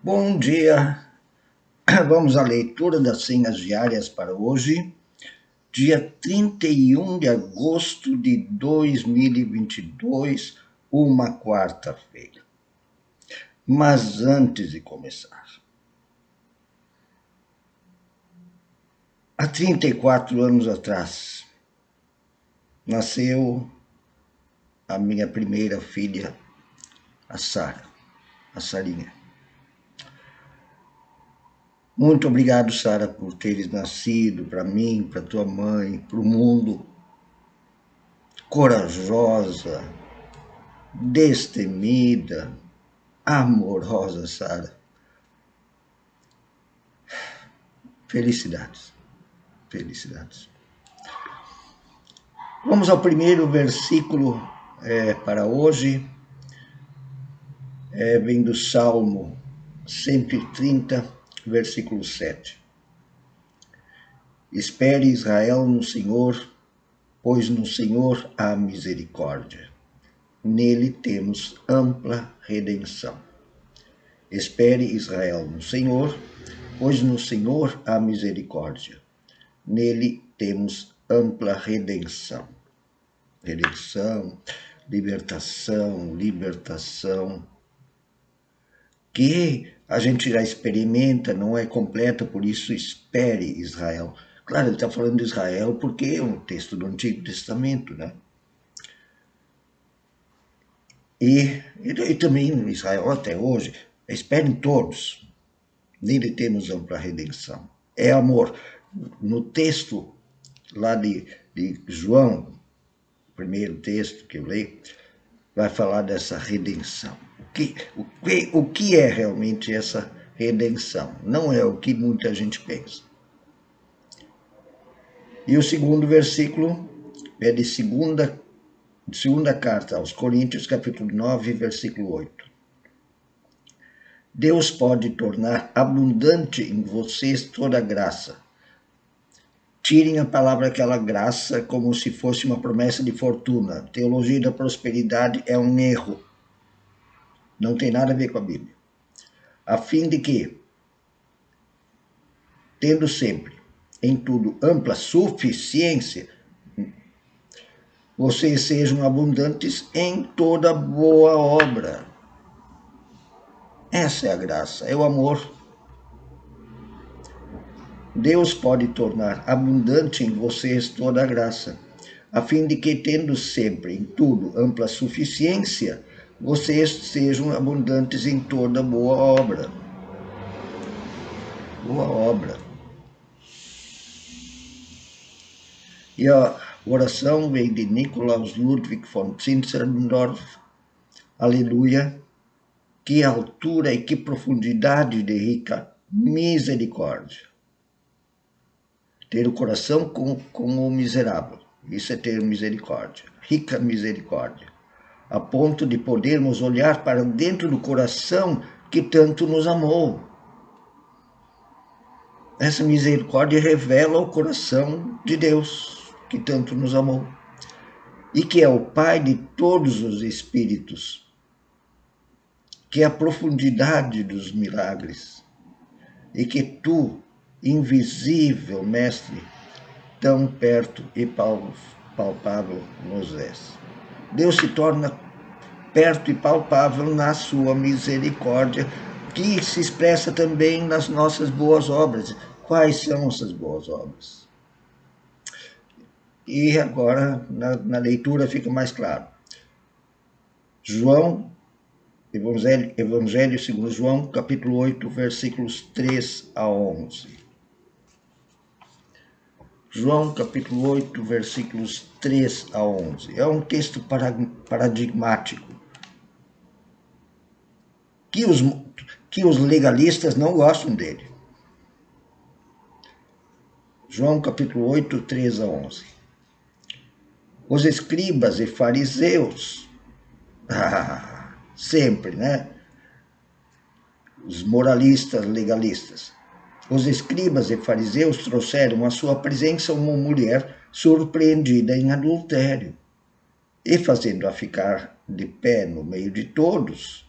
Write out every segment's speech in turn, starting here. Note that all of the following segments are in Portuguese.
Bom dia, vamos à leitura das senhas diárias para hoje, dia 31 de agosto de 2022, uma quarta-feira. Mas antes de começar, há 34 anos atrás, nasceu a minha primeira filha, a Sara, a Sarinha. Muito obrigado, Sara, por teres nascido para mim, para tua mãe, para o mundo. Corajosa, destemida, amorosa, Sara. Felicidades, felicidades. Vamos ao primeiro versículo para hoje. Vem do Salmo 130, versículo 7. Espere Israel no Senhor, pois no Senhor há misericórdia. Nele temos ampla redenção. Espere Israel no Senhor, pois no Senhor há misericórdia. Nele temos ampla redenção. Redenção, libertação, que a gente já experimenta, não é completa, por isso espere Israel. Claro, ele está falando de Israel porque é um texto do Antigo Testamento, né? E também Israel até hoje, esperem todos, nele temos ampla redenção. É amor. No texto lá de João, o primeiro texto que eu leio, vai falar dessa redenção. O que é realmente essa redenção? Não é o que muita gente pensa. E o segundo versículo é de segunda carta aos Coríntios, capítulo 9, versículo 8. Deus pode tornar abundante em vocês toda graça. Tirem a palavra aquela graça como se fosse uma promessa de fortuna. Teologia da prosperidade é um erro. Não tem nada a ver com a Bíblia. A fim de que, tendo sempre, em tudo, ampla suficiência, vocês sejam abundantes em toda boa obra. Essa é a graça, é o amor. Deus pode tornar abundante em vocês toda a graça, a fim de que, tendo sempre em tudo ampla suficiência, vocês sejam abundantes em toda boa obra. Boa obra. E a oração vem de Nikolaus Ludwig von Zinzendorf. Aleluia. Que altura e que profundidade de rica misericórdia. Ter o coração como o miserável. Isso é ter misericórdia. Rica misericórdia. A ponto de podermos olhar para dentro do coração que tanto nos amou. Essa misericórdia revela o coração de Deus, que tanto nos amou. E que é o Pai de todos os espíritos. Que é a profundidade dos milagres. E que tu, invisível Mestre, tão perto e palpável nos és. Deus se torna perto e palpável na sua misericórdia, que se expressa também nas nossas boas obras. Quais são essas boas obras? E agora, na leitura fica mais claro. Evangelho segundo João, capítulo 8, versículos 3 a 11. João, capítulo 8, versículos 3 a 11. É um texto paradigmático. Que os legalistas não gostam dele. João, capítulo 8, 3 a 11. Os escribas e fariseus, sempre, né? Os moralistas, legalistas. Os escribas e fariseus trouxeram à sua presença uma mulher surpreendida em adultério, e fazendo-a ficar de pé no meio de todos,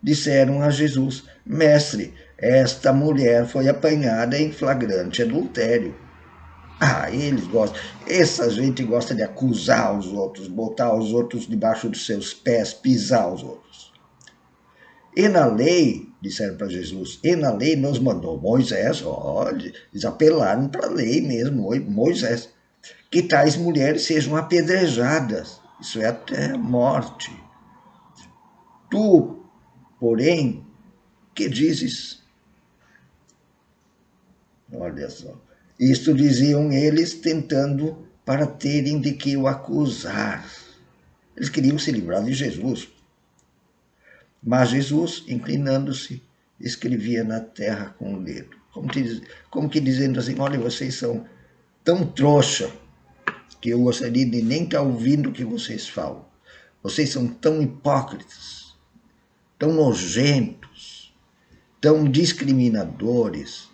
disseram a Jesus: Mestre, esta mulher foi apanhada em flagrante adultério. Eles gostam. Essa gente gosta de acusar os outros, botar os outros debaixo dos seus pés, pisar os outros. E na lei, disseram para Jesus, e na lei nos mandou Moisés, olha, eles apelaram para a lei mesmo, Moisés, que tais mulheres sejam apedrejadas, isso é até morte. Tu, porém, que dizes? Olha só. Isto diziam eles tentando para terem de que o acusar. Eles queriam se livrar de Jesus. Mas Jesus, inclinando-se, escrevia na terra com o dedo. Como que dizendo assim, olha, vocês são tão trouxa que eu gostaria de nem estar ouvindo o que vocês falam. Vocês são tão hipócritas, tão nojentos, tão discriminadores.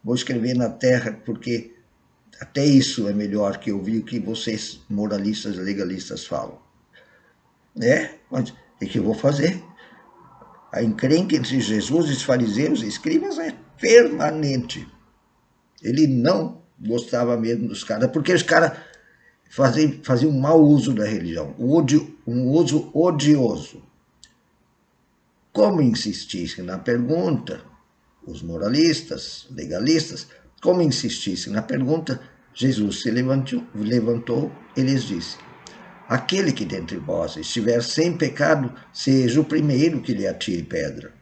Vou escrever na terra porque até isso é melhor que ouvir o que vocês moralistas legalistas falam. Mas o que eu vou fazer? A encrenca entre Jesus e os fariseus e escribas é permanente. Ele não gostava mesmo dos caras, porque os caras faziam um mau uso da religião, um uso odioso. Como insistissem na pergunta, os moralistas, legalistas, como insistissem na pergunta, Jesus se levantou e lhes disse: aquele que dentre vós estiver sem pecado, seja o primeiro que lhe atire pedra.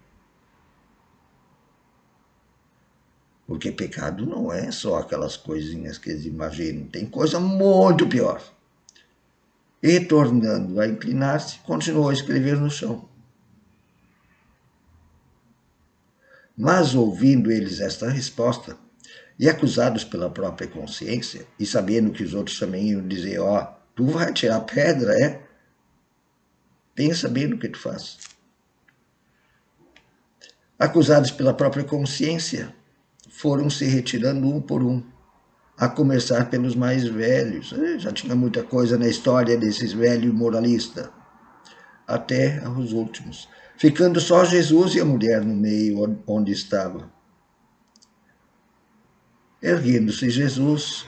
Porque pecado não é só aquelas coisinhas que eles imaginam, tem coisa muito pior. E, tornando a inclinar-se, continuou a escrever no chão. Mas, ouvindo eles esta resposta, e acusados pela própria consciência, e sabendo que os outros também iam dizer, tu vai tirar pedra, Pensa bem no que tu faz. Acusados pela própria consciência, foram se retirando um por um, a começar pelos mais velhos. Já tinha muita coisa na história desses velhos moralistas, até os últimos, ficando só Jesus e a mulher no meio onde estava. Erguendo-se Jesus,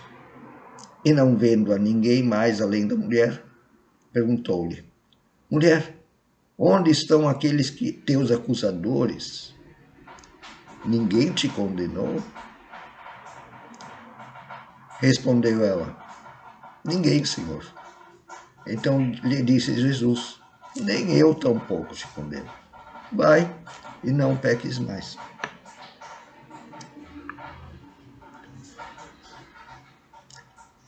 e não vendo a ninguém mais além da mulher, perguntou-lhe: mulher, onde estão aqueles teus acusadores? Ninguém te condenou? Respondeu ela: ninguém, Senhor. Então lhe disse Jesus: nem eu tampouco te condeno. Vai e não peques mais.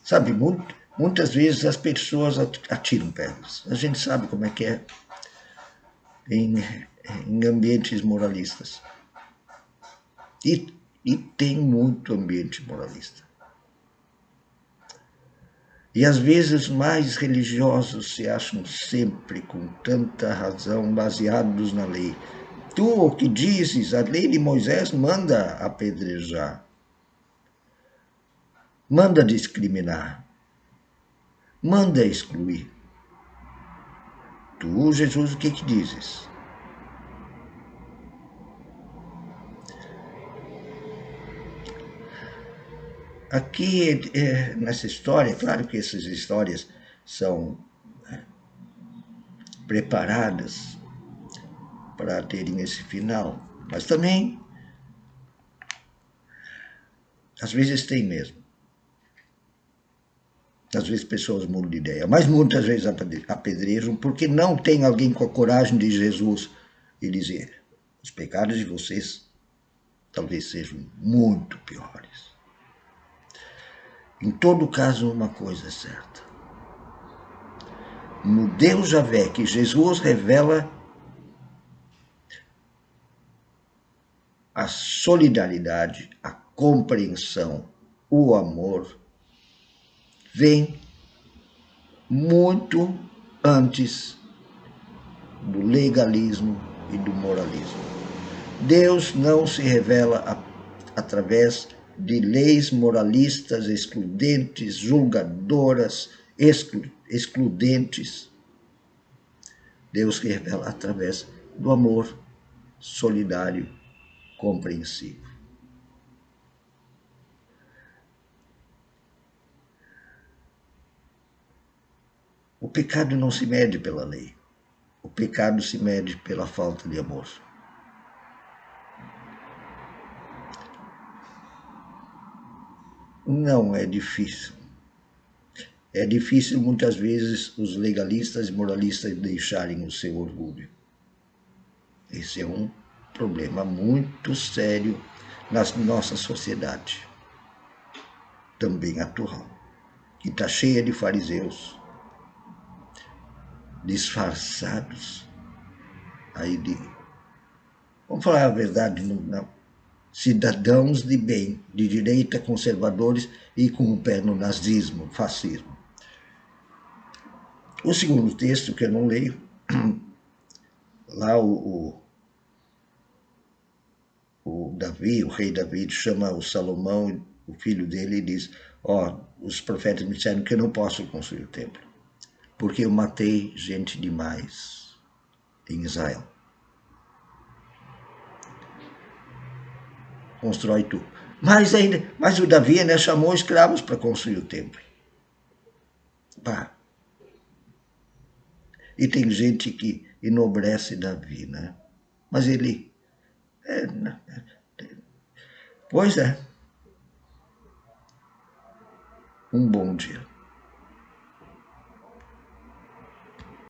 Sabe, muitas vezes as pessoas atiram pedras. A gente sabe como é que é em ambientes moralistas. E tem muito ambiente moralista. E às vezes os mais religiosos se acham sempre com tanta razão baseados na lei. Tu o que dizes, a lei de Moisés manda apedrejar, manda discriminar, manda excluir. Tu, Jesus, o que dizes? Aqui, nessa história, claro que essas histórias são preparadas para terem esse final, mas também, às vezes tem mesmo. Às vezes pessoas mudam de ideia, mas muitas vezes apedrejam porque não tem alguém com a coragem de Jesus e dizer: os pecados de vocês talvez sejam muito piores. Em todo caso, uma coisa é certa. No Deus Javé que Jesus revela a solidariedade, a compreensão, o amor, vem muito antes do legalismo e do moralismo. Deus não se revela através de leis moralistas excludentes, julgadoras, excludentes. Deus revela através do amor solidário, compreensivo. O pecado não se mede pela lei. O pecado se mede pela falta de amor. Não é difícil. É difícil muitas vezes os legalistas e moralistas deixarem o seu orgulho. Esse é um problema muito sério na nossa sociedade, também atual, que está cheia de fariseus disfarçados aí de, vamos falar a verdade, não, cidadãos de bem, de direita, conservadores e com o pé no nazismo, fascismo. O segundo texto, que eu não leio, lá o Davi, o rei Davi, chama o Salomão, o filho dele, e diz: ó, os profetas me disseram que eu não posso construir o templo, porque eu matei gente demais em Israel. Constrói tu. Mas o Davi ainda chamou escravos para construir o templo. Pá. E tem gente que enobrece Davi, né? Mas ele. É, pois é. Um bom dia.